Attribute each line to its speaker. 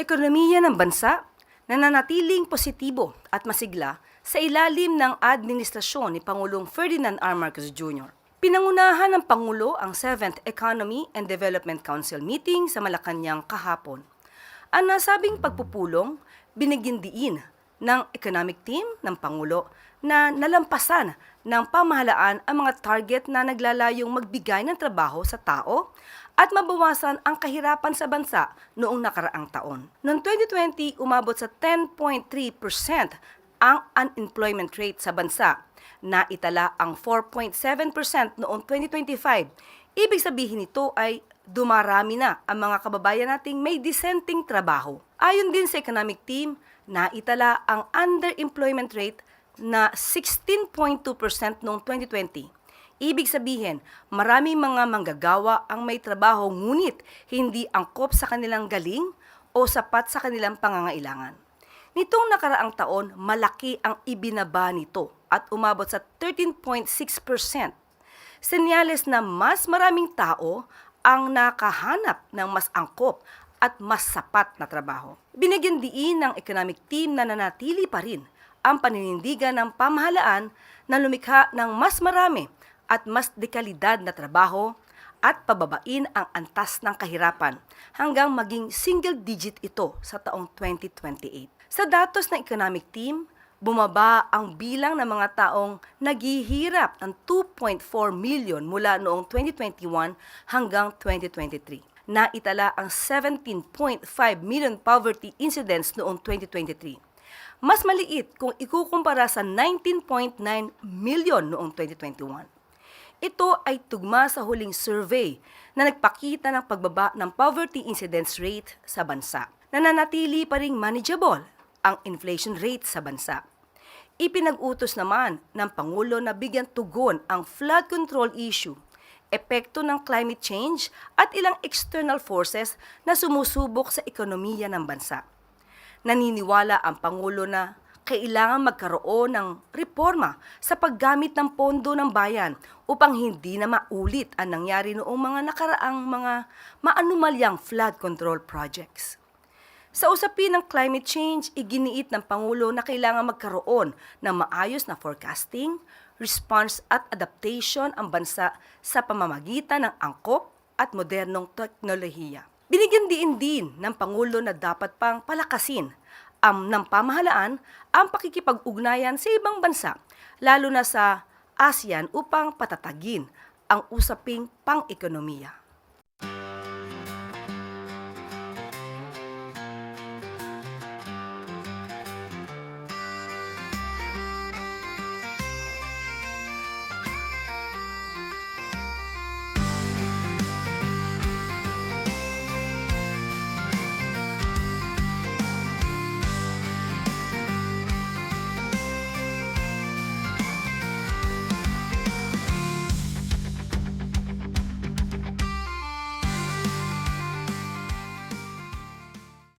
Speaker 1: Ekonomiya ng bansa nananatiling positibo at masigla sa ilalim ng administrasyon ni Pangulong Ferdinand R. Marcos Jr. Pinangunahan ng Pangulo ang 7th Economy and Development Council meeting sa Malacanang kahapon. Ang nasabing pagpupulong binigyan diin ng economic team ng Pangulo na nalampasan ng pamahalaan ang mga target na naglalayong magbigay ng trabaho sa tao at mabawasan ang kahirapan sa bansa noong nakaraang taon. Noong 2020, umabot sa 10.3% ang unemployment rate sa bansa. Naitala ang 4.7% noong 2025. Ibig sabihin nito ay dumarami na ang mga kababayan nating may disenteng trabaho. Ayon din sa economic team, naitala ang underemployment rate na 16.2% noong 2020. Ibig sabihin, maraming mga manggagawa ang may trabaho ngunit hindi angkop sa kanilang galing o sapat sa kanilang pangangailangan. Nitong nakaraang taon, malaki ang ibinaba nito at umabot sa 13.6%. Senyales na mas maraming tao ang nakahanap ng mas angkop at mas sapat na trabaho. Binigyan diin ng economic team na nanatili pa rin ang paninindigan ng pamahalaan na lumikha ng mas marami at mas dekalidad na trabaho at pababain ang antas ng kahirapan hanggang maging single digit ito sa taong 2028. Sa datos ng economic team, bumaba ang bilang ng mga taong naghihirap ng 2.4 million mula noong 2021 hanggang 2023. Naitala ang 17.5 million poverty incidents noong 2023. Mas maliit kung ikukumpara sa 19.9 million noong 2021. Ito ay tugma sa huling survey na nagpakita ng pagbaba ng poverty incidence rate sa bansa. Nananatili pa ring manageable ang inflation rate sa bansa. Ipinag-utos naman ng Pangulo na bigyan tugon ang flood control issue, epekto ng climate change at ilang external forces na sumusubok sa ekonomiya ng bansa. Naniniwala ang Pangulo na kailangan magkaroon ng reforma sa paggamit ng pondo ng bayan upang hindi na maulit ang nangyari noong mga nakaraang mga maanumalyang flood control projects. Sa usapin ng climate change, iginiit ng Pangulo na kailangan magkaroon ng maayos na forecasting, response at adaptation ang bansa sa pamamagitan ng angkop at modernong teknolohiya. Binigyan din ng Pangulo na dapat pang palakasin ng pamahalaan ang pakikipag-ugnayan sa ibang bansa, lalo na sa ASEAN upang patatagin ang usaping pang-ekonomiya.